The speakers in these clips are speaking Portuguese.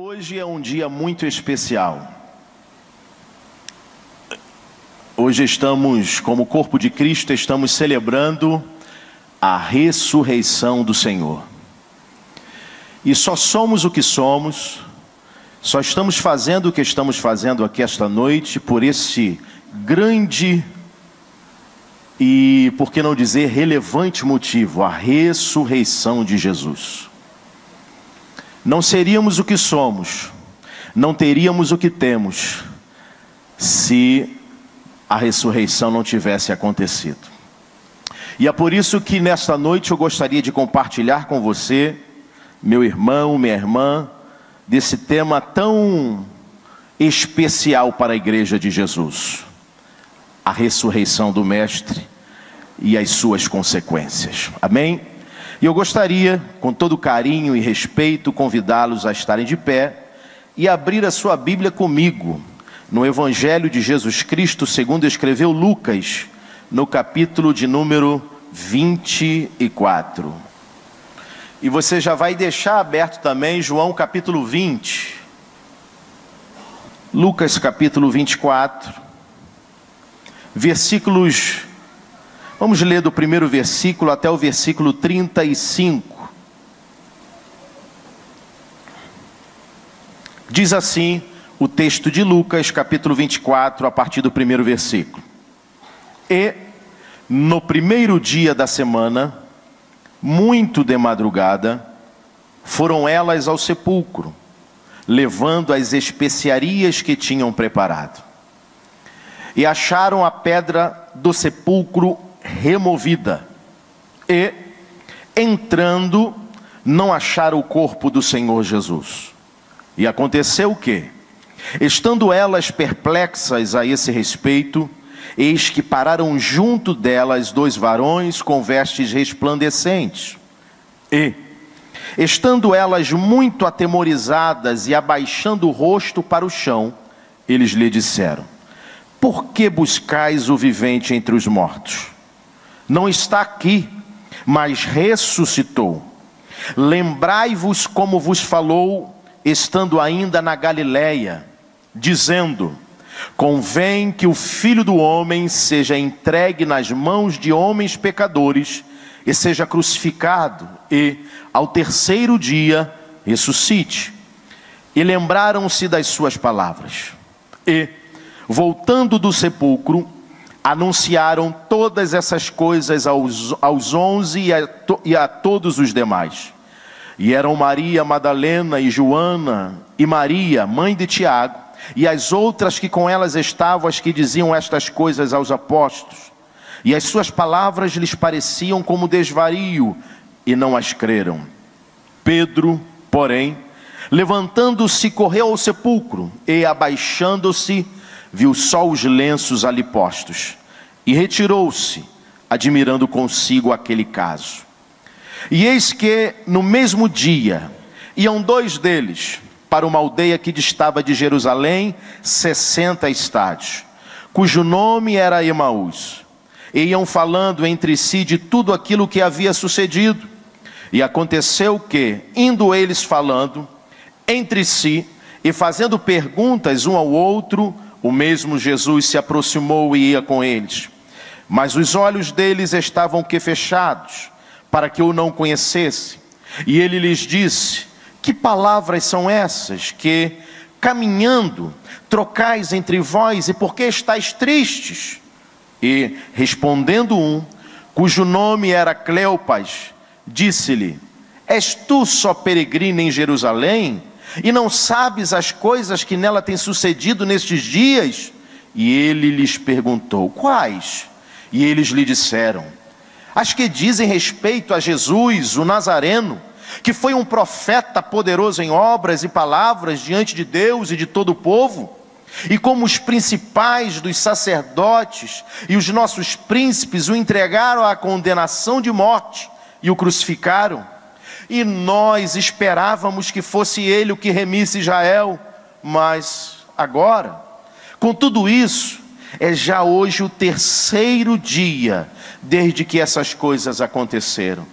Hoje é um dia muito especial. Hoje estamos, como corpo de Cristo, estamos celebrando a ressurreição do Senhor. E só somos o que somos, só estamos fazendo o que estamos fazendo aqui esta noite por esse grande e, por que não dizer, relevante motivo, a ressurreição de Jesus. Não seríamos o que somos, não teríamos o que temos, se a ressurreição não tivesse acontecido. E é por isso que nesta noite eu gostaria de compartilhar com você, meu irmão, minha irmã, desse tema tão especial para a Igreja de Jesus: a ressurreição do Mestre e as suas consequências. Amém? E eu gostaria, com todo carinho e respeito, convidá-los a estarem de pé e abrir a sua Bíblia comigo no Evangelho de Jesus Cristo, segundo escreveu Lucas, no capítulo de número 24. E você já vai deixar aberto também João capítulo 20. Lucas capítulo 24, versículos... Vamos ler do primeiro versículo até o versículo 35. Diz assim o texto de Lucas, capítulo 24, a partir do primeiro versículo. E no primeiro dia da semana, muito de madrugada, foram elas ao sepulcro, levando as especiarias que tinham preparado. E acharam a pedra do sepulcro removida, e, entrando, não acharam o corpo do Senhor Jesus. E aconteceu o quê? Estando elas perplexas a esse respeito, eis que pararam junto delas dois varões com vestes resplandecentes. E, estando elas muito atemorizadas e abaixando o rosto para o chão, eles lhe disseram: por que buscais o vivente entre os mortos? Não está aqui, mas ressuscitou. Lembrai-vos como vos falou, estando ainda na Galileia, dizendo: convém que o Filho do Homem seja entregue nas mãos de homens pecadores, e seja crucificado, e, ao terceiro dia, ressuscite. E lembraram-se das suas palavras. E, voltando do sepulcro, anunciaram todas essas coisas aos 11 e a todos os demais. E eram Maria Madalena e Joana e Maria, mãe de Tiago, e as outras que com elas estavam, as que diziam estas coisas aos apóstolos. E as suas palavras lhes pareciam como desvario, e não as creram. Pedro, porém, levantando-se, correu ao sepulcro, e abaixando-se, viu só os lenços ali postos, e retirou-se, admirando consigo aquele caso. E eis que, no mesmo dia, iam dois deles para uma aldeia que distava de Jerusalém 60 estádios, cujo nome era Emaús. E iam falando entre si de tudo aquilo que havia sucedido. E aconteceu que, indo eles falando entre si e fazendo perguntas um ao outro, o mesmo Jesus se aproximou e ia com eles. Mas os olhos deles estavam que fechados, para que o não conhecessem. E ele lhes disse: que palavras são essas que, caminhando, trocais entre vós, e por que estáis tristes? E, respondendo um, cujo nome era Cleopas, disse-lhe: és tu só peregrina em Jerusalém? E não sabes as coisas que nela têm sucedido nestes dias? E ele lhes perguntou: quais? E eles lhe disseram: as que dizem respeito a Jesus, o Nazareno, que foi um profeta poderoso em obras e palavras diante de Deus e de todo o povo, e como os principais dos sacerdotes e os nossos príncipes o entregaram à condenação de morte e o crucificaram. E nós esperávamos que fosse ele o que remisse Israel, mas agora, com tudo isso, é já hoje o terceiro dia desde que essas coisas aconteceram.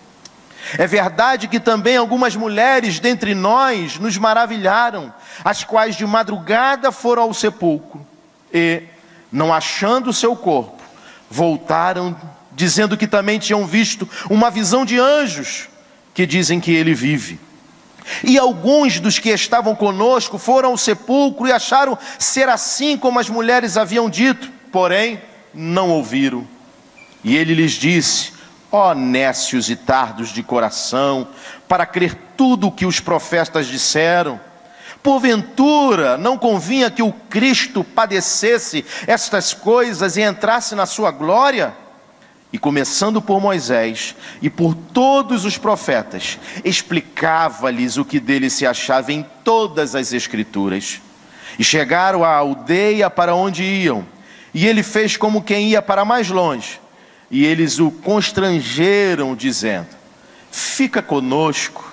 É verdade que também algumas mulheres dentre nós nos maravilharam, as quais de madrugada foram ao sepulcro e, não achando o seu corpo, voltaram dizendo que também tinham visto uma visão de anjos que dizem que ele vive. E alguns dos que estavam conosco foram ao sepulcro e acharam ser assim como as mulheres haviam dito, porém não ouviram. E ele lhes disse: ó nécios e tardos de coração, para crer tudo o que os profetas disseram. Porventura não convinha que o Cristo padecesse estas coisas e entrasse na sua glória? E começando por Moisés e por todos os profetas, explicava-lhes o que dele se achava em todas as Escrituras. E chegaram à aldeia para onde iam, e ele fez como quem ia para mais longe. E eles o constrangeram, dizendo: fica conosco,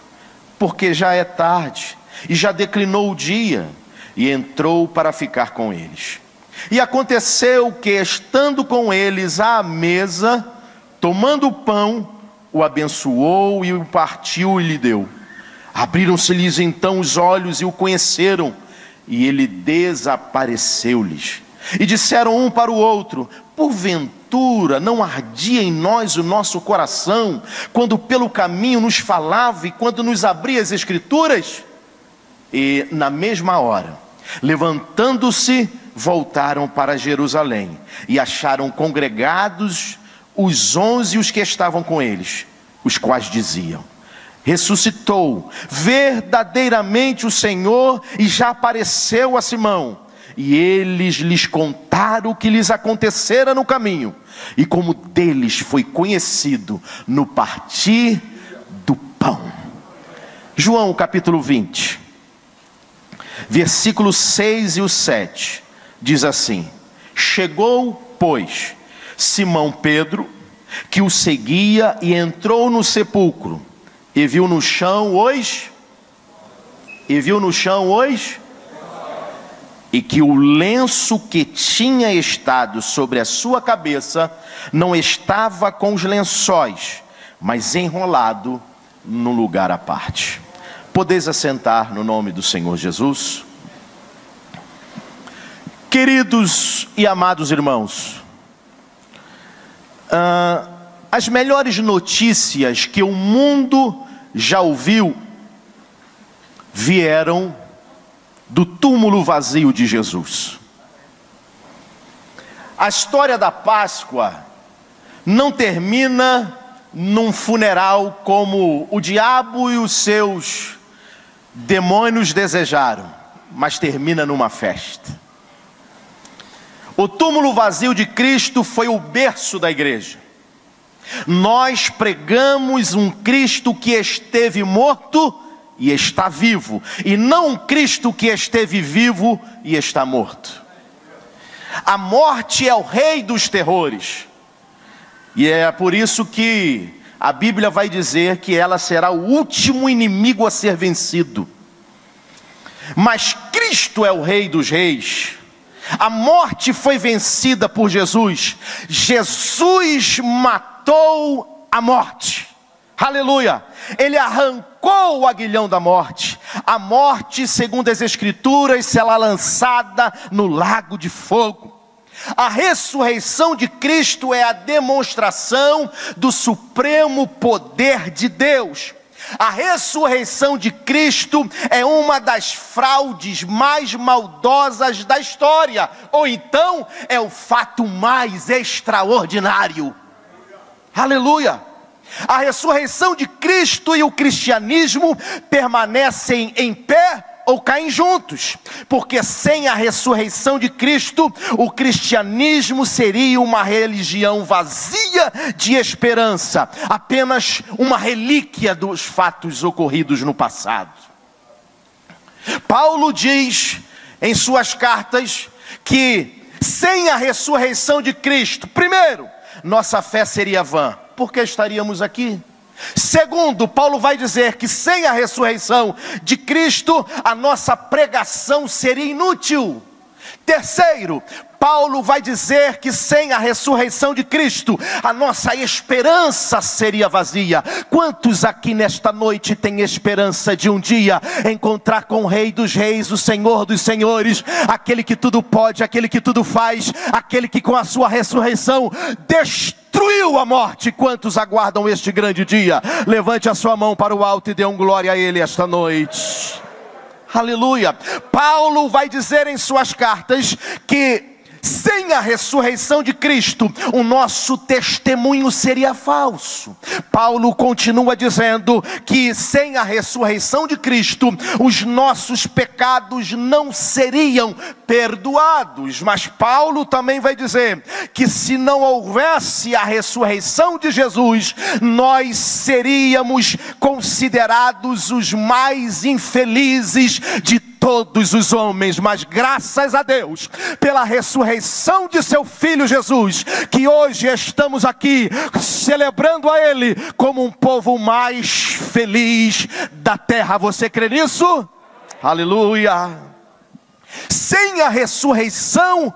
porque já é tarde, e já declinou o dia. E entrou para ficar com eles. E aconteceu que, estando com eles à mesa, tomando o pão, o abençoou e o partiu e lhe deu. Abriram-se-lhes então os olhos e o conheceram, e ele desapareceu-lhes. E disseram um para o outro: porventura não ardia em nós o nosso coração, quando pelo caminho nos falava e quando nos abria as Escrituras? E na mesma hora, levantando-se, voltaram para Jerusalém, e acharam congregados os 11 os que estavam com eles, os quais diziam: ressuscitou verdadeiramente o Senhor, e já apareceu a Simão. E eles lhes contaram o que lhes acontecera no caminho, e como deles foi conhecido no partir do pão. João capítulo 20, versículos 6 e o 7, diz assim: chegou, pois, Simão Pedro, que o seguia, e entrou no sepulcro, e viu no chão os... e que o lenço que tinha estado sobre a sua cabeça não estava com os lençóis, mas enrolado num lugar à parte. Podeis assentar no nome do Senhor Jesus. Queridos e amados irmãos, as melhores notícias que o mundo já ouviu vieram do túmulo vazio de Jesus. A história da Páscoa não termina num funeral como o diabo e os seus demônios desejaram, mas termina numa festa. O túmulo vazio de Cristo foi o berço da igreja. Nós pregamos um Cristo que esteve morto e está vivo, e não um Cristo que esteve vivo e está morto. A morte é o rei dos terrores, e é por isso que a Bíblia vai dizer que ela será o último inimigo a ser vencido. Mas Cristo é o rei dos reis. A morte foi vencida por Jesus. Jesus matou a morte. Aleluia! Ele arrancou o aguilhão da morte. A morte, segundo as Escrituras, será lançada no lago de fogo. A ressurreição de Cristo é a demonstração do supremo poder de Deus. A ressurreição de Cristo é uma das fraudes mais maldosas da história, ou então é o fato mais extraordinário. Aleluia! A ressurreição de Cristo e o cristianismo permanecem em pé ou caem juntos, porque sem a ressurreição de Cristo, o cristianismo seria uma religião vazia de esperança, apenas uma relíquia dos fatos ocorridos no passado. Paulo diz em suas cartas que sem a ressurreição de Cristo, primeiro, nossa fé seria vã. Por que estaríamos aqui? Segundo, Paulo vai dizer que sem a ressurreição de Cristo, a nossa pregação seria inútil. Terceiro, Paulo vai dizer que sem a ressurreição de Cristo, a nossa esperança seria vazia. Quantos aqui nesta noite têm esperança de um dia encontrar com o Rei dos Reis, o Senhor dos Senhores, aquele que tudo pode, aquele que tudo faz, aquele que com a sua ressurreição destruiu a morte? Quantos aguardam este grande dia? Levante a sua mão para o alto e dê um glória a Ele esta noite. Aleluia. Paulo vai dizer em suas cartas que sem a ressurreição de Cristo, o nosso testemunho seria falso. Paulo continua dizendo que sem a ressurreição de Cristo, os nossos pecados não seriam perdoados. Mas Paulo também vai dizer que se não houvesse a ressurreição de Jesus, nós seríamos considerados os mais infelizes de todos os homens. Mas graças a Deus, pela ressurreição de seu Filho Jesus, que hoje estamos aqui celebrando a Ele como um povo mais feliz da terra. Você crê nisso? Aleluia! Sem a ressurreição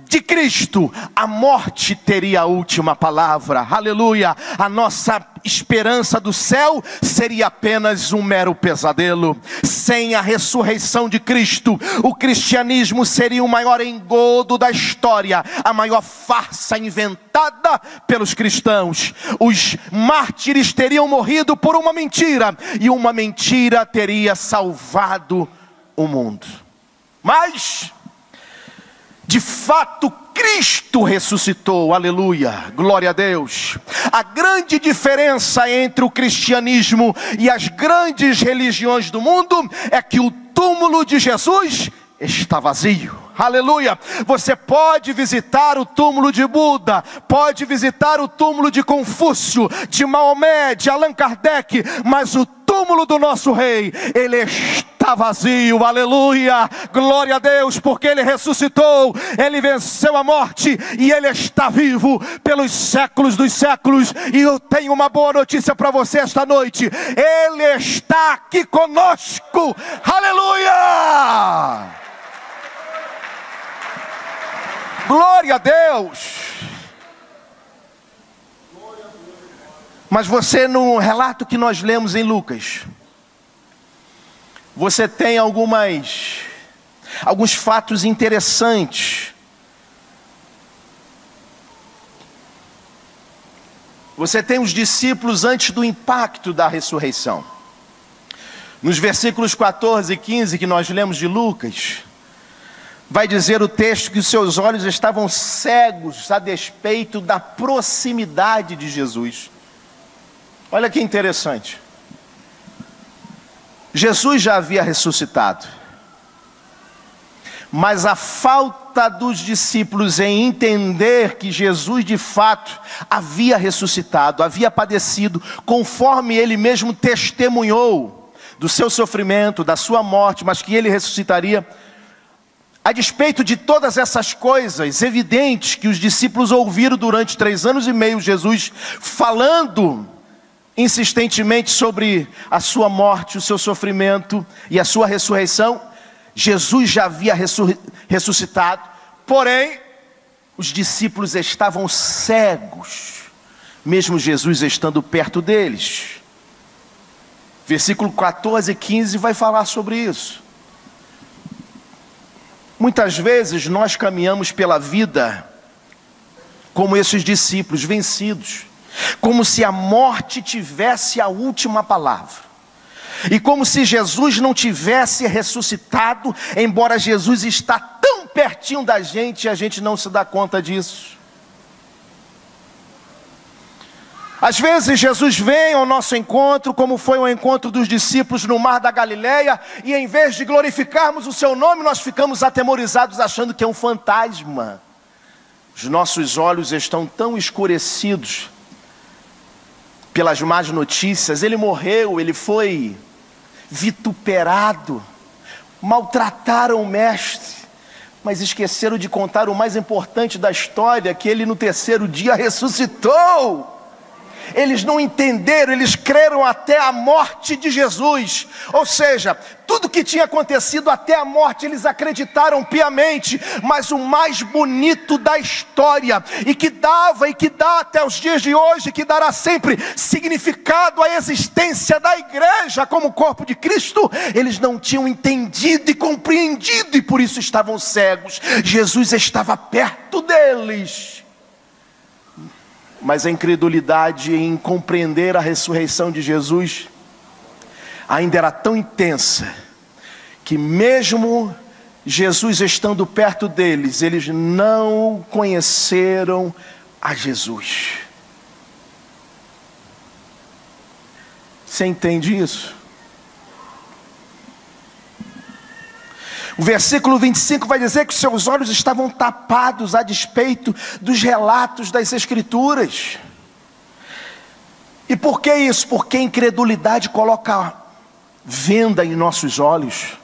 de Cristo, a morte teria a última palavra. Aleluia! A nossa esperança do céu seria apenas um mero pesadelo. Sem a ressurreição de Cristo, o cristianismo seria o maior engodo da história, a maior farsa inventada pelos cristãos. Os mártires teriam morrido por uma mentira, e uma mentira teria salvado o mundo. Mas de fato, Cristo ressuscitou, aleluia, glória a Deus. A grande diferença entre o cristianismo e as grandes religiões do mundo é que o túmulo de Jesus está vazio, aleluia. Você pode visitar o túmulo de Buda, pode visitar o túmulo de Confúcio, de Maomé, de Allan Kardec, mas o túmulo do nosso Rei, ele está vazio, aleluia, glória a Deus, porque Ele ressuscitou, Ele venceu a morte e Ele está vivo pelos séculos dos séculos. E eu tenho uma boa notícia para você esta noite: Ele está aqui conosco, aleluia, glória a Deus. Mas você, no relato que nós lemos em Lucas, você tem alguns fatos interessantes. Você tem os discípulos antes do impacto da ressurreição. Nos versículos 14 e 15 que nós lemos de Lucas, vai dizer o texto que os seus olhos estavam cegos a despeito da proximidade de Jesus. Olha que interessante. Jesus já havia ressuscitado, mas a falta dos discípulos em entender que Jesus de fato havia ressuscitado, havia padecido, conforme Ele mesmo testemunhou do seu sofrimento, da sua morte, mas que Ele ressuscitaria. A despeito de todas essas coisas evidentes que os discípulos ouviram durante 3 anos e meio, Jesus falando insistentemente sobre a sua morte, o seu sofrimento e a sua ressurreição, Jesus já havia ressuscitado, porém, os discípulos estavam cegos, mesmo Jesus estando perto deles. Versículo 14 e 15 vai falar sobre isso. Muitas vezes nós caminhamos pela vida como esses discípulos, vencidos, como se a morte tivesse a última palavra, e como se Jesus não tivesse ressuscitado, embora Jesus está tão pertinho da gente e a gente não se dá conta disso. Às vezes Jesus vem ao nosso encontro, como foi o encontro dos discípulos no mar da Galileia, e em vez de glorificarmos o seu nome, nós ficamos atemorizados achando que é um fantasma. Os nossos olhos estão tão escurecidos pelas más notícias. Ele morreu, ele foi vituperado, maltrataram o mestre, mas esqueceram de contar o mais importante da história, que ele no 3º dia ressuscitou. eles não entenderam, eles creram até a morte de Jesus. Ou seja, tudo que tinha acontecido até a morte, eles acreditaram piamente. Mas o mais bonito da história, e que dava e que dá até os dias de hoje, que dará sempre significado à existência da igreja como corpo de Cristo, eles não tinham entendido e compreendido, e por isso estavam cegos. Jesus estava perto deles, mas a incredulidade em compreender a ressurreição de Jesus ainda era tão intensa, que mesmo Jesus estando perto deles, eles não conheceram a Jesus. Você entende isso? O versículo 25 vai dizer que seus olhos estavam tapados a despeito dos relatos das Escrituras. E por que isso? Porque a incredulidade coloca venda em nossos olhos.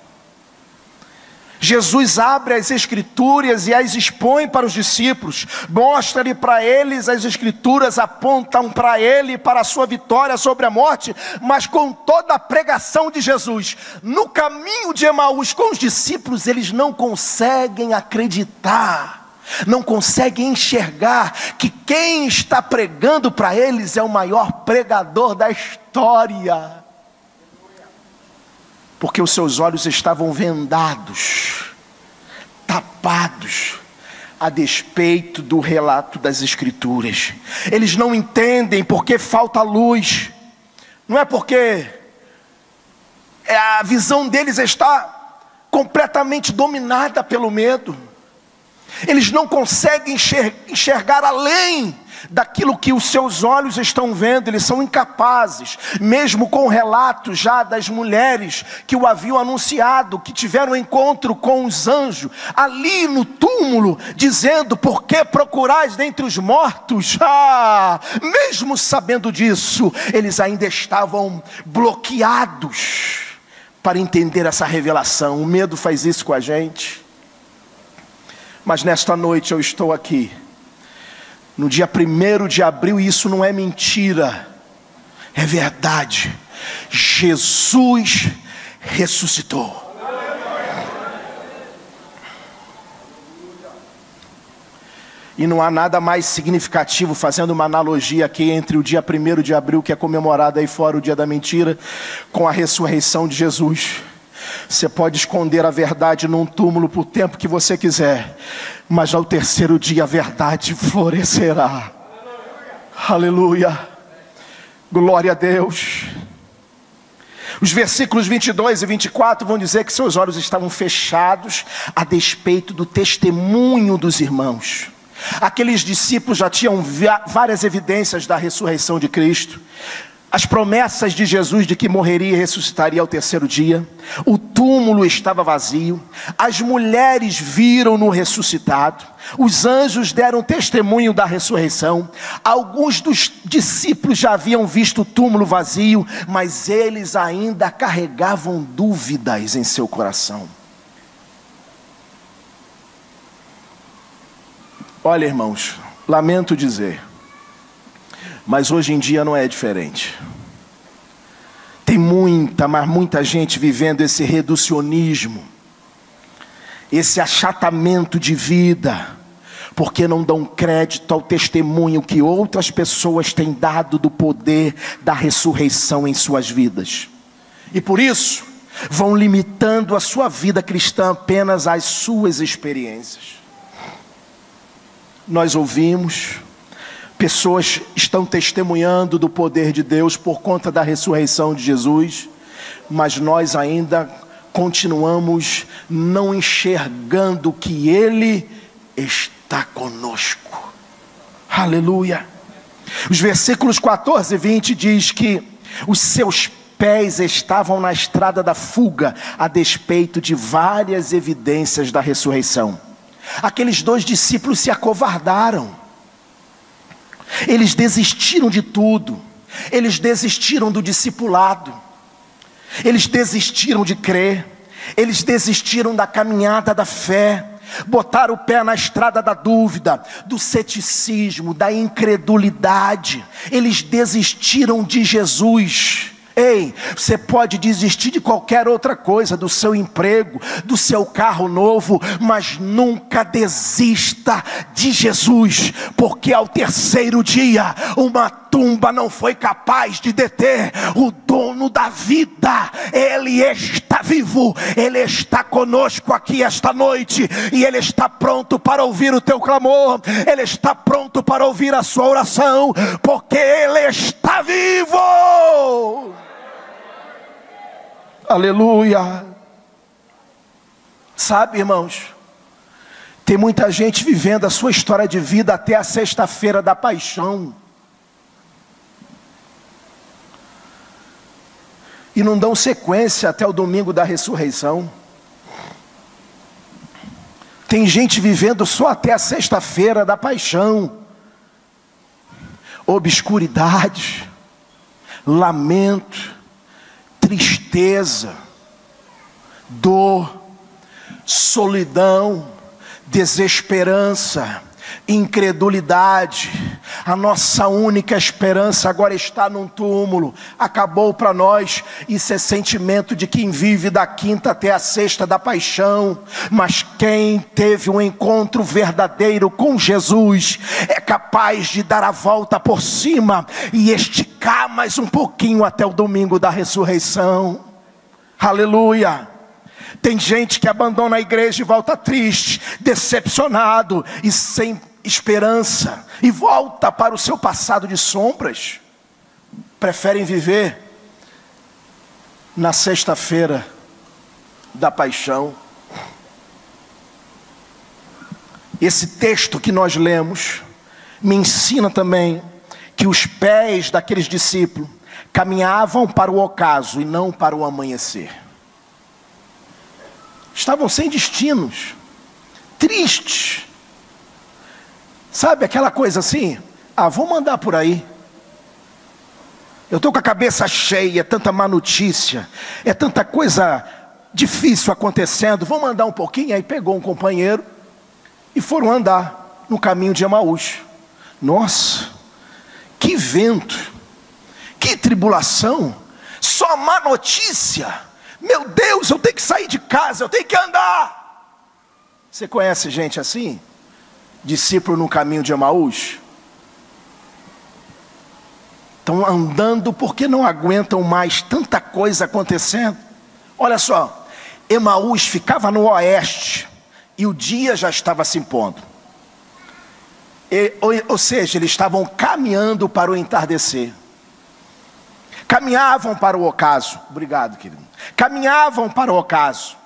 Jesus abre as Escrituras e as expõe para os discípulos, mostra-lhe para eles as Escrituras, apontam para ele e para a sua vitória sobre a morte, mas com toda a pregação de Jesus, no caminho de Emaús com os discípulos, eles não conseguem acreditar, não conseguem enxergar que quem está pregando para eles é o maior pregador da história. Porque os seus olhos estavam vendados, tapados, a despeito do relato das Escrituras. Eles não entendem porque falta luz. Não é porque a visão deles está completamente dominada pelo medo. Eles não conseguem enxergar além daquilo que os seus olhos estão vendo. Eles são incapazes, mesmo com o relato já das mulheres que o haviam anunciado, que tiveram um encontro com os anjos, ali no túmulo, dizendo: por que procurais dentre os mortos? Mesmo sabendo disso, eles ainda estavam bloqueados para entender essa revelação. O medo faz isso com a gente. Mas nesta noite eu estou aqui, no dia 1º de abril, e isso não é mentira, é verdade. Jesus ressuscitou. E não há nada mais significativo, fazendo uma analogia aqui entre o dia 1º de abril, que é comemorado aí fora, o dia da mentira, com a ressurreição de Jesus. Você pode esconder a verdade num túmulo por tempo que você quiser, mas ao 3º dia a verdade florescerá. Aleluia, glória a Deus. Os versículos 22 e 24 vão dizer que seus olhos estavam fechados a despeito do testemunho dos irmãos. Aqueles discípulos já tinham várias evidências da ressurreição de Cristo, as promessas de Jesus de que morreria e ressuscitaria ao 3º dia. O túmulo estava vazio, as mulheres viram-no ressuscitado, os anjos deram testemunho da ressurreição. Alguns dos discípulos já haviam visto o túmulo vazio, mas eles ainda carregavam dúvidas em seu coração. Olha, irmãos, lamento dizer, mas hoje em dia não é diferente. Tem muita gente vivendo esse reducionismo, esse achatamento de vida, porque não dão crédito ao testemunho que outras pessoas têm dado do poder da ressurreição em suas vidas. E por isso, vão limitando a sua vida cristã apenas às suas experiências. Nós ouvimos, pessoas estão testemunhando do poder de Deus por conta da ressurreição de Jesus, mas nós ainda continuamos não enxergando que Ele está conosco. Aleluia. Os versículos 14 e 20 diz que os seus pés estavam na estrada da fuga, a despeito de várias evidências da ressurreição. Aqueles 2 discípulos se acovardaram. Eles desistiram de tudo. Eles desistiram do discipulado. Eles desistiram de crer. Eles desistiram da caminhada da fé. botaram o pé na estrada da dúvida, do ceticismo, da incredulidade. Eles desistiram de Jesus. Ei, você pode desistir de qualquer outra coisa, do seu emprego, do seu carro novo, mas nunca desista de Jesus, porque ao terceiro dia, uma tumba não foi capaz de deter o dono da vida. Ele está vivo, Ele está conosco aqui esta noite, e Ele está pronto para ouvir o teu clamor, Ele está pronto para ouvir a sua oração, porque Ele está vivo. Aleluia. Sabe, irmãos, tem muita gente vivendo a sua história de vida até a sexta-feira da paixão, e não dão sequência até o domingo da ressurreição. Tem gente vivendo só até a sexta-feira da paixão. Obscuridade, lamento, tristeza, dor, solidão, desesperança, incredulidade. A nossa única esperança agora está num túmulo. Acabou para nós. Isso é sentimento de quem vive da quinta até a sexta da paixão. Mas quem teve um encontro verdadeiro com Jesus é capaz de dar a volta por cima e esticar mais um pouquinho até o domingo da ressurreição. Aleluia. Tem gente que abandona a igreja e volta triste, decepcionado e sem esperança, e volta para o seu passado de sombras. Preferem viver na sexta-feira da paixão. Esse texto que nós lemos me ensina também que os pés daqueles discípulos caminhavam para o ocaso e não para o amanhecer. Estavam sem destinos, tristes. Sabe aquela coisa assim? Vamos andar por aí. Eu estou com a cabeça cheia, é tanta má notícia, é tanta coisa difícil acontecendo. Vamos andar um pouquinho? Aí pegou um companheiro e foram andar no caminho de Emaús. Nossa, que vento, que tribulação, só má notícia. Meu Deus, eu tenho que sair de casa, eu tenho que andar. Você conhece gente assim? Discípulo no caminho de Emaús? Estão andando porque não aguentam mais tanta coisa acontecendo. Olha só, Emaús ficava no oeste e o dia já estava se impondo. Ou seja, eles estavam caminhando para o entardecer. Caminhavam para o ocaso. Obrigado, querido. Caminhavam para o ocaso.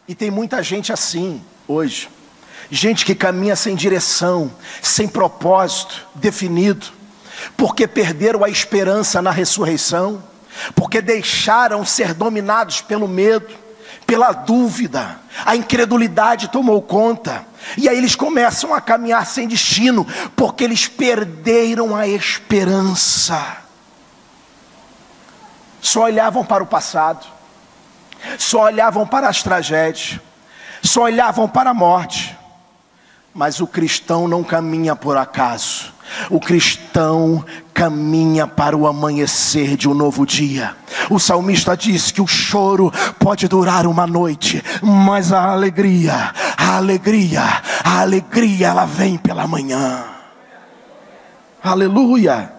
E tem muita gente assim hoje. Gente que caminha sem direção, sem propósito definido, porque perderam a esperança na ressurreição, porque deixaram ser dominados pelo medo, pela dúvida. A incredulidade tomou conta, e aí eles começam a caminhar sem destino, porque eles perderam a esperança. Só olhavam para o passado, só olhavam para as tragédias, só olhavam para a morte. Mas o cristão não caminha por acaso. O cristão caminha para o amanhecer de um novo dia. O salmista diz que o choro pode durar uma noite, mas a alegria, ela vem pela manhã. Aleluia.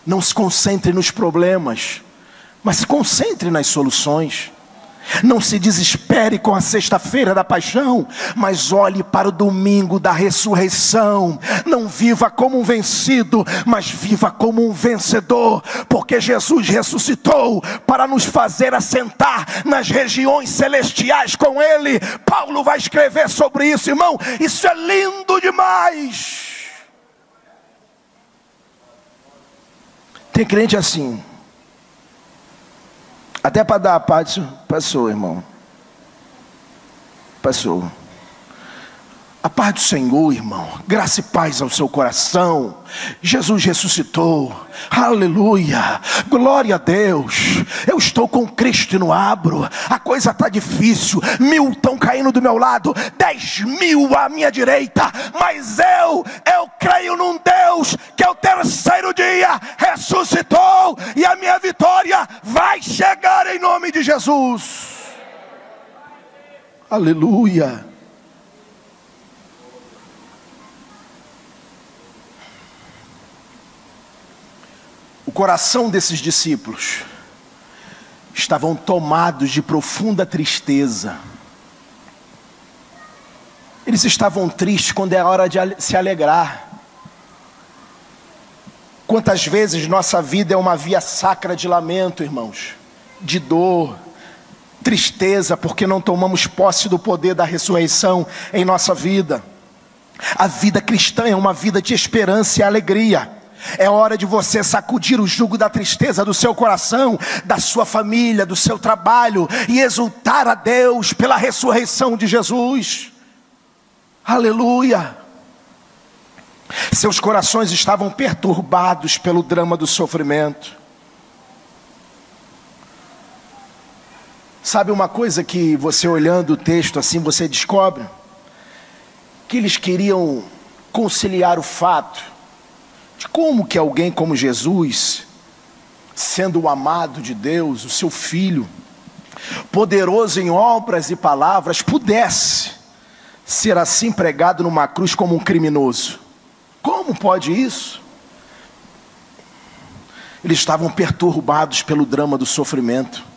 Não se concentre nos problemas, mas se concentre nas soluções. Não se desespere com a sexta-feira da paixão, mas olhe para o domingo da ressurreição. Não viva como um vencido, mas viva como um vencedor, porque Jesus ressuscitou para nos fazer assentar nas regiões celestiais com Ele. Paulo vai escrever sobre isso, irmão. Isso é lindo demais. Tem crente assim, até para dar a paz, passou, irmão. Passou. A paz do Senhor, irmão. Graça e paz ao seu coração. Jesus ressuscitou. Aleluia. Glória a Deus. Eu estou com Cristo no abro. A coisa está difícil. 1000 estão caindo do meu lado, 10.000 à minha direita. Mas eu creio num Deus que ao terceiro dia ressuscitou. E a minha vitória vai chegar em nome de Jesus. Aleluia. O coração desses discípulos estavam tomados de profunda tristeza. Eles estavam tristes quando é hora de se alegrar. Quantas vezes nossa vida é uma via sacra de lamento, irmãos, de dor, tristeza, porque não tomamos posse do poder da ressurreição em nossa vida. A vida cristã é uma vida de esperança e alegria. É hora de você sacudir o jugo da tristeza do seu coração, da sua família, do seu trabalho, e exultar a Deus pela ressurreição de Jesus. Aleluia. Seus corações estavam perturbados pelo drama do sofrimento. Sabe uma coisa que você olhando o texto assim você descobre? Que eles queriam conciliar o fato de como que alguém como Jesus, sendo o amado de Deus, o seu Filho, poderoso em obras e palavras, pudesse ser assim pregado numa cruz como um criminoso. Como pode isso? Eles estavam perturbados pelo drama do sofrimento.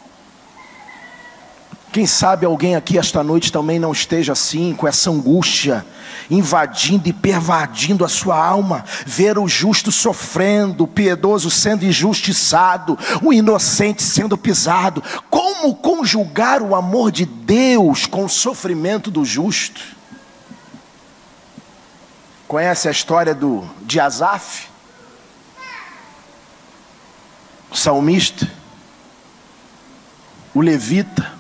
Quem sabe alguém aqui esta noite também não esteja assim, com essa angústia invadindo e pervadindo a sua alma. Ver o justo sofrendo, o piedoso sendo injustiçado, o inocente sendo pisado. Como conjugar o amor de Deus com o sofrimento do justo? Conhece a história de Asaf? O salmista, o levita,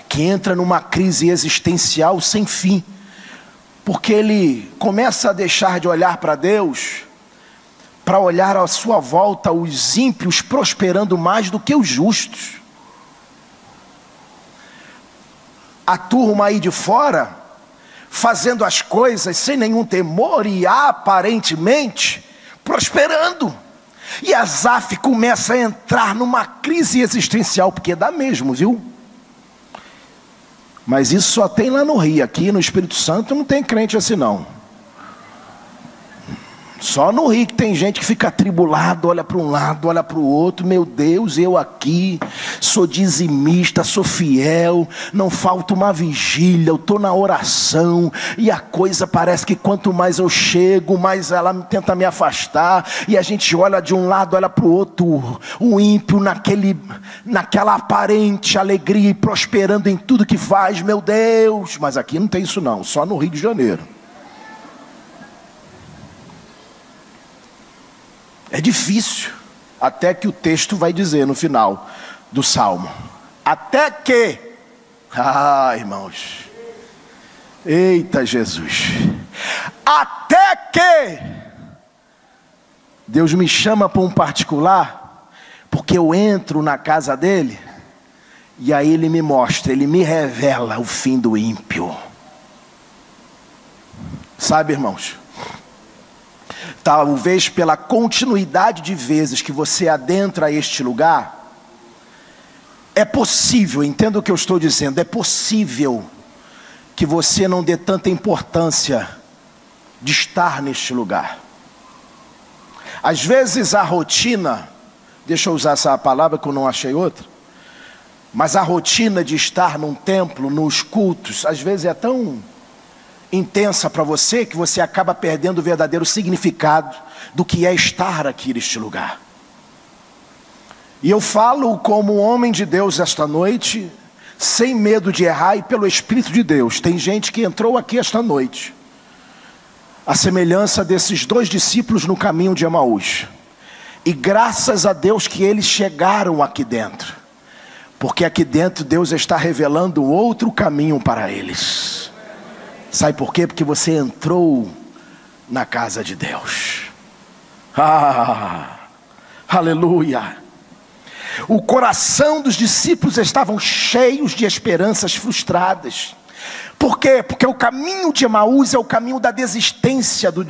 que entra numa crise existencial sem fim, porque ele começa a deixar de olhar para Deus, para olhar à sua volta os ímpios prosperando mais do que os justos. A turma aí de fora, fazendo as coisas sem nenhum temor e aparentemente prosperando. E Asaf começa a entrar numa crise existencial, porque dá mesmo, viu? Mas isso só tem lá no Rio. Aqui no Espírito Santo não tem crente assim não. Só no Rio que tem gente que fica atribulado, olha para um lado, olha para o outro. Meu Deus, eu aqui sou dizimista, sou fiel, não falta uma vigília, eu estou na oração, e a coisa parece que quanto mais eu chego, mais ela tenta me afastar, e a gente olha de um lado, olha para o outro, o ímpio naquela aparente alegria e prosperando em tudo que faz, meu Deus. Mas aqui não tem isso não, só no Rio de Janeiro. É difícil, até que o texto vai dizer no final do Salmo. Até que, irmãos, eita Jesus, até que Deus me chama para um particular, porque eu entro na casa dele, e aí ele me mostra, ele me revela o fim do ímpio. Sabe, irmãos, talvez pela continuidade de vezes que você adentra este lugar, é possível, entenda o que eu estou dizendo, é possível que você não dê tanta importância de estar neste lugar. Às vezes a rotina, deixa eu usar essa palavra que eu não achei outra, mas a rotina de estar num templo, nos cultos, às vezes é tão intensa para você, que você acaba perdendo o verdadeiro significado do que é estar aqui neste lugar. E eu falo como homem de Deus esta noite, sem medo de errar e pelo Espírito de Deus. Tem gente que entrou aqui esta noite, a semelhança desses 2 discípulos no caminho de Emaús, e graças a Deus que eles chegaram aqui dentro, porque aqui dentro Deus está revelando outro caminho para eles. Sabe por quê? Porque você entrou na casa de Deus. Ah, aleluia. O coração dos discípulos estavam cheios de esperanças frustradas. Por quê? Porque o caminho de Emaús é o caminho da desistência do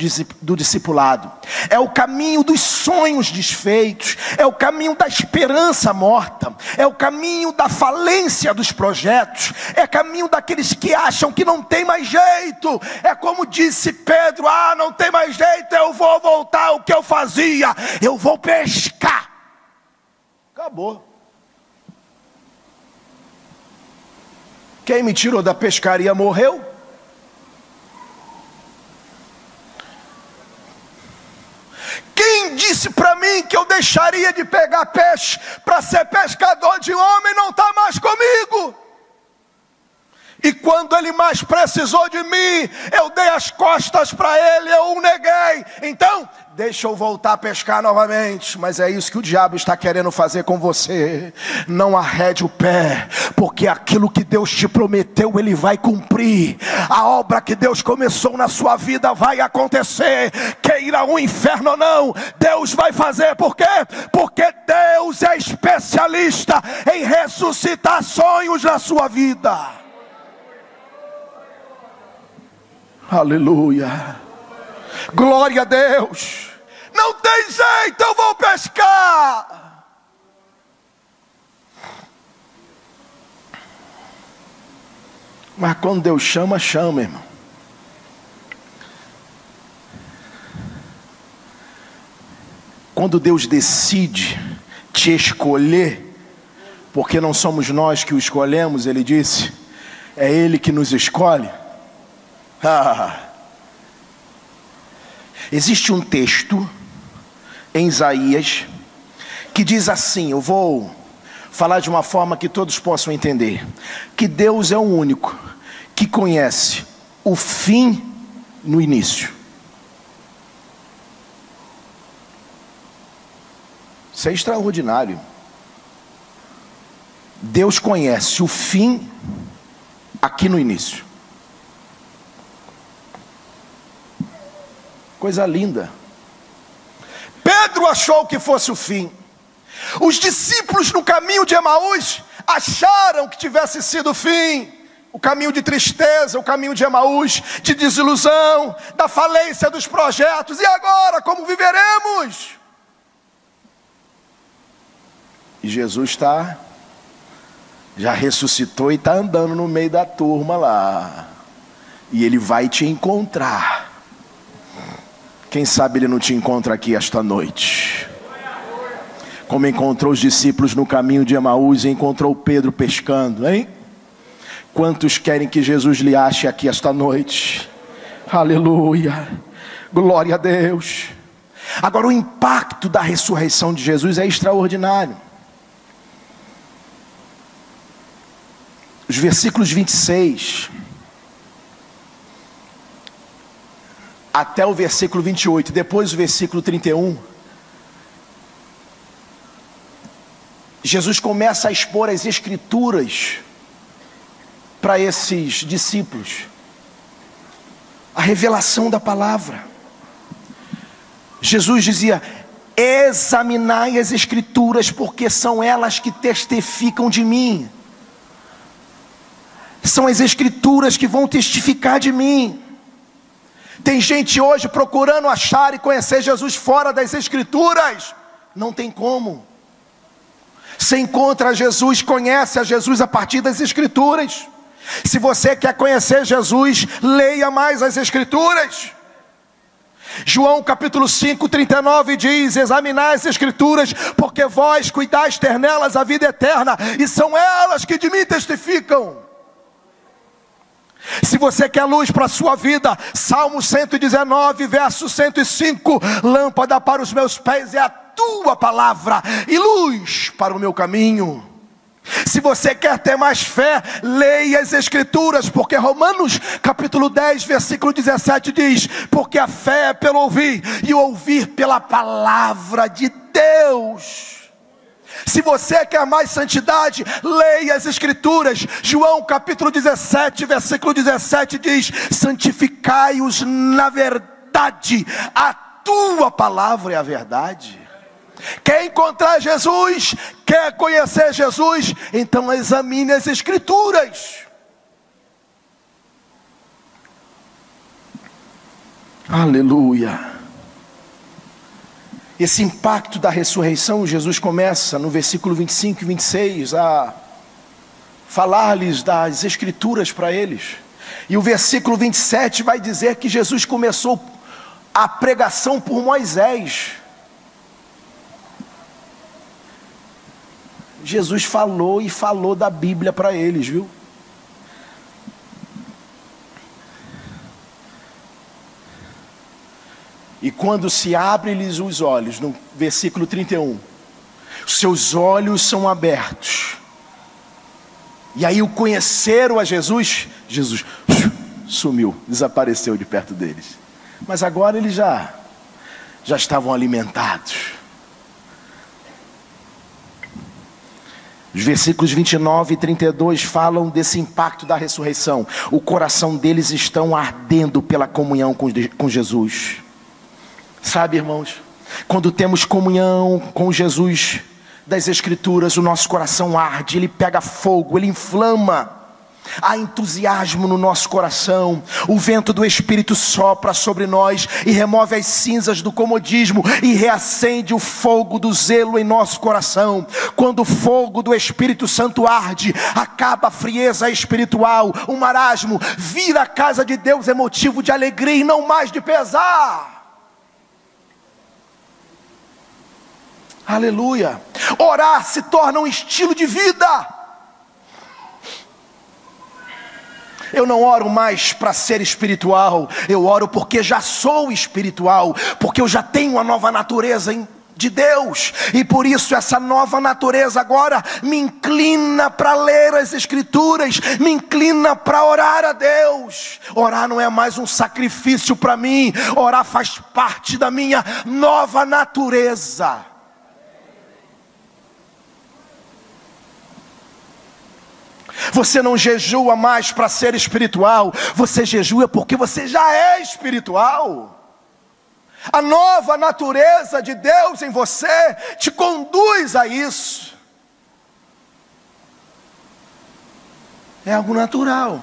discipulado. É o caminho dos sonhos desfeitos. É o caminho da esperança morta. É o caminho da falência dos projetos. É o caminho daqueles que acham que não tem mais jeito. É como disse Pedro: ah, não tem mais jeito, eu vou voltar ao que eu fazia. Eu vou pescar. Acabou. Quem me tirou da pescaria morreu. Quem disse para mim que eu deixaria de pegar peixe para ser pescador de homem não está mais comigo. E quando ele mais precisou de mim, eu dei as costas para ele, eu o neguei. Então, deixa eu voltar a pescar novamente. Mas é isso que o diabo está querendo fazer com você. Não arrede o pé, porque aquilo que Deus te prometeu, Ele vai cumprir. A obra que Deus começou na sua vida vai acontecer. Queira o inferno ou não, Deus vai fazer. Por quê? Porque Deus é especialista em ressuscitar sonhos na sua vida. Aleluia. Glória a Deus. Não tem jeito, eu vou pescar. Mas quando Deus chama, chama, irmão. Quando Deus decide te escolher, porque não somos nós que o escolhemos, Ele disse, é Ele que nos escolhe. Existe um texto em Isaías que diz assim, eu vou falar de uma forma que todos possam entender, que Deus é o único que conhece o fim no início. Isso é extraordinário. Deus conhece o fim aqui no início. Coisa linda. Pedro achou que fosse o fim. Os discípulos no caminho de Emaús acharam que tivesse sido o fim. O caminho de tristeza, o caminho de Emaús, de desilusão, da falência dos projetos. E agora, como viveremos? E Jesus já ressuscitou e está andando no meio da turma lá. E Ele vai te encontrar. Quem sabe Ele não te encontra aqui esta noite. Como encontrou os discípulos no caminho de Emaús e encontrou Pedro pescando, hein? Quantos querem que Jesus lhe ache aqui esta noite? Aleluia. Glória a Deus. Agora o impacto da ressurreição de Jesus é extraordinário. Os versículos 26 até o versículo 28, depois o versículo 31, Jesus começa a expor as escrituras para esses discípulos, a revelação da palavra. Jesus dizia, examinai as escrituras, porque são elas que testificam de mim. São as escrituras que vão testificar de mim. Tem gente hoje procurando achar e conhecer Jesus fora das escrituras. Não tem como. Você encontra Jesus, conhece a Jesus a partir das escrituras. Se você quer conhecer Jesus, leia mais as escrituras. João capítulo 5, 39 diz, examinai as escrituras, porque vós cuidais ter nelas a vida eterna, e são elas que de mim testificam. Se você quer luz para a sua vida, Salmo 119, verso 105, lâmpada para os meus pés é a tua palavra, e luz para o meu caminho. Se você quer ter mais fé, leia as escrituras, porque Romanos capítulo 10, versículo 17 diz, porque a fé é pelo ouvir, e o ouvir pela palavra de Deus. Se você quer mais santidade, leia as Escrituras. João capítulo 17, versículo 17 diz: santificai-os na verdade, a tua palavra é a verdade. Quer encontrar Jesus? Quer conhecer Jesus? Então examine as Escrituras. Aleluia. Esse impacto da ressurreição, Jesus começa no versículo 25 e 26 a falar-lhes das Escrituras para eles. E o versículo 27 vai dizer que Jesus começou a pregação por Moisés. Jesus falou e falou da Bíblia para eles, viu? E quando se abre-lhes os olhos, no versículo 31, seus olhos são abertos. E aí o conheceram a Jesus, Jesus sumiu, desapareceu de perto deles. Mas agora eles já estavam alimentados. Os versículos 29 e 32 falam desse impacto da ressurreição. O coração deles estão ardendo pela comunhão com Jesus. Sabe, irmãos, quando temos comunhão com Jesus das Escrituras, o nosso coração arde, ele pega fogo, ele inflama. Há entusiasmo no nosso coração. O vento do Espírito sopra sobre nós e remove as cinzas do comodismo e reacende o fogo do zelo em nosso coração. Quando o fogo do Espírito Santo arde, acaba a frieza espiritual. O marasmo vira a casa de Deus é motivo de alegria e não mais de pesar. Aleluia. Orar se torna um estilo de vida. Eu não oro mais para ser espiritual, eu oro porque já sou espiritual, porque eu já tenho uma nova natureza de Deus, e por isso essa nova natureza agora me inclina para ler as Escrituras, me inclina para orar a Deus. Orar não é mais um sacrifício para mim, orar faz parte da minha nova natureza. Você não jejua mais para ser espiritual, você jejua porque você já é espiritual. A nova natureza de Deus em você te conduz a isso. É algo natural.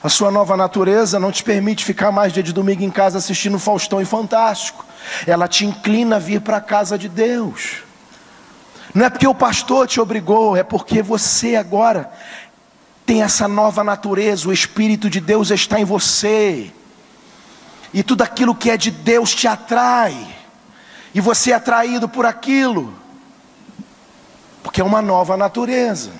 A sua nova natureza não te permite ficar mais dia de domingo em casa assistindo Faustão e Fantástico. Ela te inclina a vir para a casa de Deus. Não é porque o pastor te obrigou, é porque você agora tem essa nova natureza, o Espírito de Deus está em você. E tudo aquilo que é de Deus te atrai. E você é atraído por aquilo. Porque é uma nova natureza.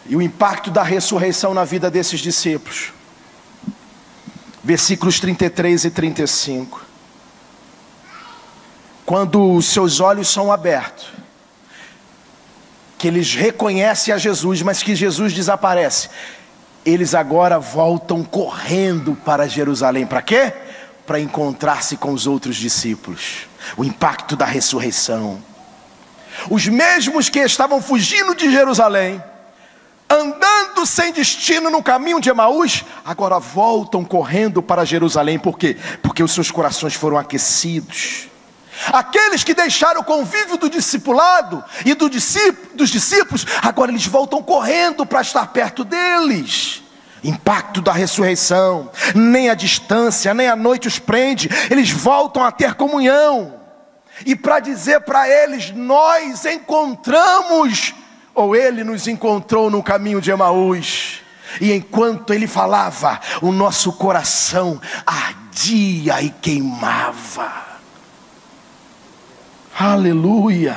E o impacto da ressurreição na vida desses discípulos. Versículos 33 e 35. Quando os seus olhos são abertos, que eles reconhecem a Jesus, mas que Jesus desaparece, eles agora voltam correndo para Jerusalém. Para quê? Para encontrar-se com os outros discípulos. O impacto da ressurreição. Os mesmos que estavam fugindo de Jerusalém, andando sem destino no caminho de Emaús, agora voltam correndo para Jerusalém. Por quê? Porque os seus corações foram aquecidos. Aqueles que deixaram o convívio do discipulado e dos discípulos, agora eles voltam correndo para estar perto deles. Impacto da ressurreição. Nem a distância, nem a noite os prende. Eles voltam a ter comunhão. E para dizer para eles, nós encontramos, ou ele nos encontrou no caminho de Emaús. E enquanto ele falava, o nosso coração ardia e queimava. Aleluia.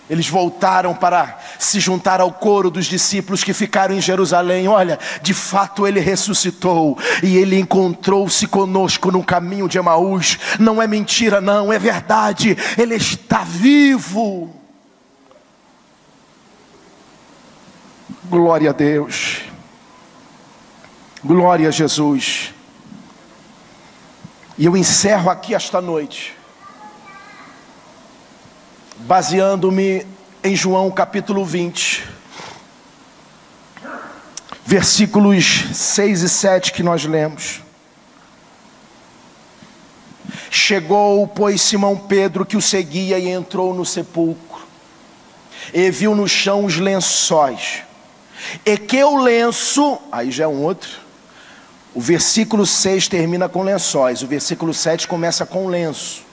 Eles voltaram para se juntar ao coro dos discípulos que ficaram em Jerusalém. Olha, de fato ele ressuscitou e ele encontrou-se conosco no caminho de Emaús. Não é mentira não, é verdade. Ele está vivo. Glória a Deus. Glória a Jesus. E eu encerro aqui esta noite, baseando-me em João capítulo 20, versículos 6 e 7 que nós lemos. Chegou, pois, Simão Pedro, que o seguia, e entrou no sepulcro, e viu no chão os lençóis, e que o lenço, aí já é um outro, o versículo 6 termina com lençóis, o versículo 7 começa com lenço.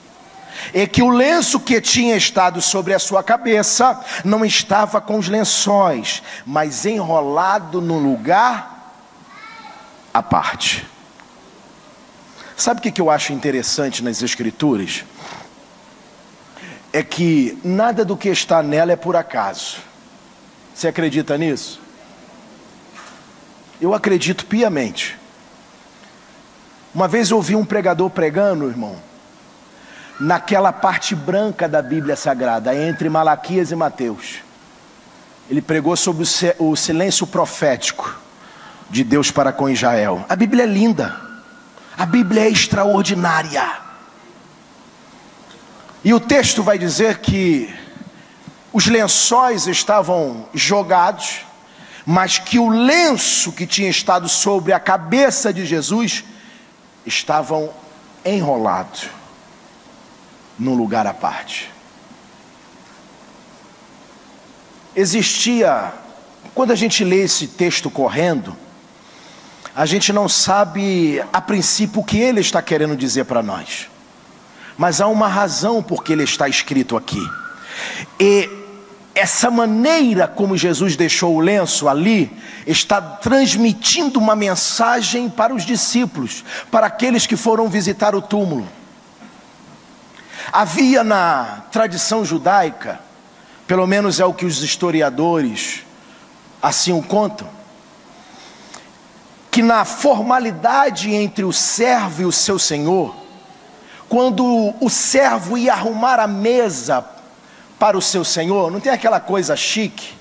E que o lenço que tinha estado sobre a sua cabeça não estava com os lençóis, mas enrolado num lugar à parte. Sabe o que eu acho interessante nas Escrituras? É que nada do que está nela é por acaso. Você acredita nisso? Eu acredito piamente. Uma vez eu ouvi um pregador pregando, irmão, naquela parte branca da Bíblia Sagrada, entre Malaquias e Mateus. Ele pregou sobre o silêncio profético de Deus para com Israel. A Bíblia é linda, a Bíblia é extraordinária. E o texto vai dizer que os lençóis estavam jogados, mas que o lenço que tinha estado sobre a cabeça de Jesus estavam enrolados num lugar à parte. Existia, quando a gente lê esse texto correndo, a gente não sabe a princípio o que ele está querendo dizer para nós, mas há uma razão por que ele está escrito aqui. E essa maneira como Jesus deixou o lenço ali, está transmitindo uma mensagem para os discípulos, para aqueles que foram visitar o túmulo. Havia na tradição judaica, pelo menos é o que os historiadores assim o contam, que na formalidade entre o servo e o seu senhor, quando o servo ia arrumar a mesa para o seu senhor, não tem aquela coisa chique,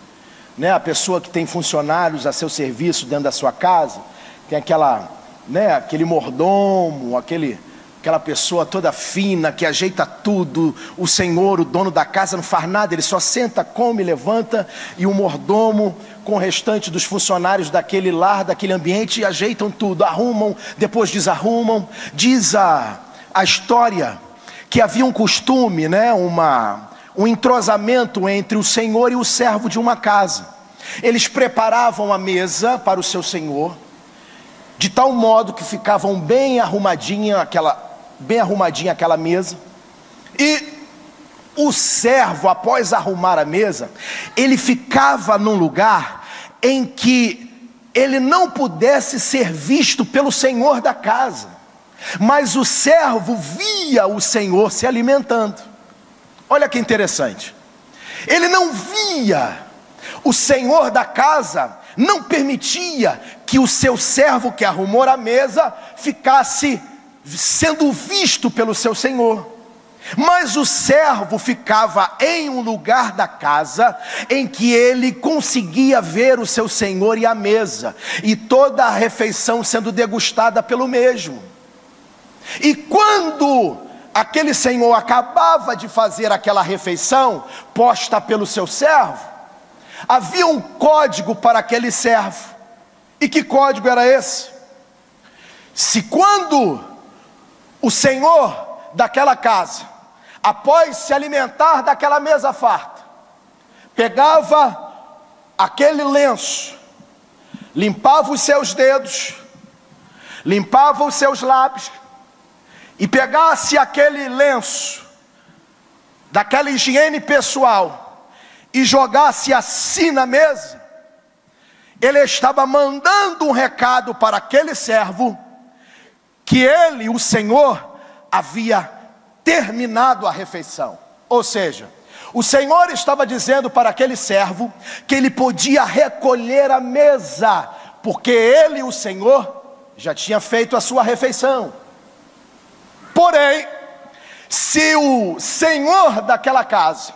né? A pessoa que tem funcionários a seu serviço dentro da sua casa, tem aquela, né, aquele mordomo, aquela pessoa toda fina que ajeita tudo. O senhor, o dono da casa, não faz nada, ele só senta, come, levanta, e o mordomo com o restante dos funcionários daquele lar, daquele ambiente, ajeitam tudo, arrumam, depois desarrumam. Diz a história que havia um costume, né, um entrosamento entre o senhor e o servo de uma casa. Eles preparavam a mesa para o seu senhor, de tal modo que ficavam bem arrumadinha aquela mesa. E o servo, após arrumar a mesa, ele ficava num lugar em que ele não pudesse ser visto pelo senhor da casa, mas o servo via o senhor se alimentando. Olha que interessante, ele não via, o senhor da casa não permitia que o seu servo que arrumou a mesa ficasse sendo visto pelo seu senhor, mas o servo ficava em um lugar da casa em que ele conseguia ver o seu senhor e a mesa, e toda a refeição sendo degustada pelo mesmo. E quando aquele senhor acabava de fazer aquela refeição posta pelo seu servo, havia um código para aquele servo. E que código era esse? Se quando o senhor daquela casa, após se alimentar daquela mesa farta, pegava aquele lenço, limpava os seus dedos, limpava os seus lábios, e pegasse aquele lenço, daquela higiene pessoal, e jogasse assim na mesa, ele estava mandando um recado para aquele servo, que ele, o senhor, havia terminado a refeição. Ou seja, o senhor estava dizendo para aquele servo, que ele podia recolher a mesa, porque ele, o senhor, já tinha feito a sua refeição. Porém, se o senhor daquela casa,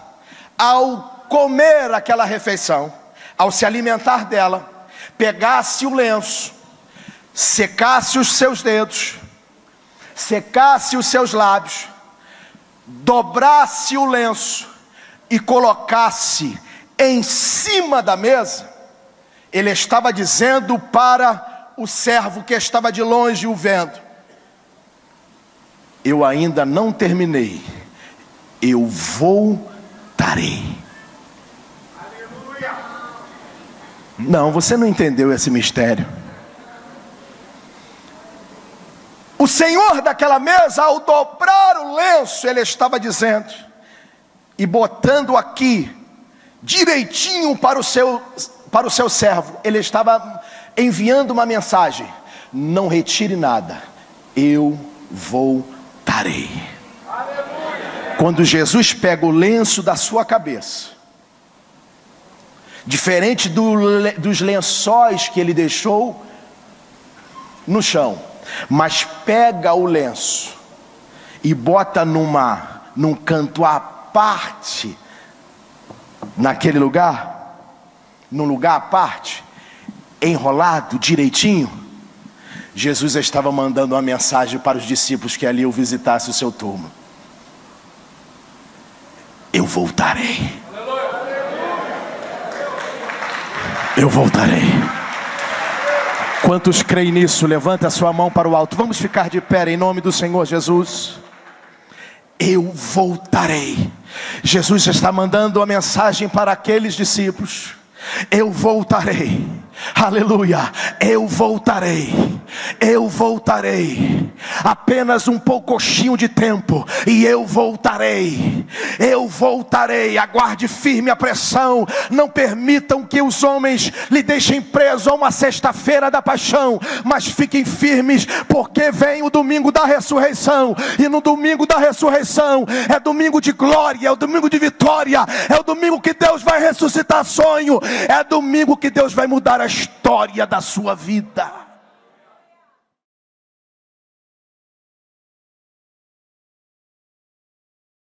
ao comer aquela refeição, ao se alimentar dela, pegasse o lenço, secasse os seus dedos, secasse os seus lábios, dobrasse o lenço e colocasse em cima da mesa, ele estava dizendo para o servo que estava de longe o vendo: eu ainda não terminei, eu voltarei. Aleluia. Não, você não entendeu esse mistério. O Senhor daquela mesa, ao dobrar o lenço, ele estava dizendo, e botando aqui direitinho para o seu servo, ele estava enviando uma mensagem: não retire nada, eu voltarei. Aleluia. Quando Jesus pega o lenço da sua cabeça, diferente dos lençóis que ele deixou no chão, mas pega o lenço e bota num canto à parte, naquele lugar, num lugar à parte, enrolado direitinho, Jesus estava mandando uma mensagem para os discípulos que ali o visitasse o seu túmulo: eu voltarei. Eu voltarei. Quantos creem nisso? Levanta a sua mão para o alto. Vamos ficar de pé em nome do Senhor Jesus. Eu voltarei. Jesus está mandando uma mensagem para aqueles discípulos: eu voltarei. Aleluia. Eu voltarei. Eu voltarei. Apenas um pouquinho de tempo e eu voltarei. Eu voltarei. Aguarde firme a pressão. Não permitam que os homens lhe deixem preso a uma sexta-feira da paixão, mas fiquem firmes, porque vem o domingo da ressurreição. E no domingo da ressurreição é domingo de glória, é o domingo de vitória, é o domingo que Deus vai ressuscitar sonho, é domingo que Deus vai mudar a história da sua vida.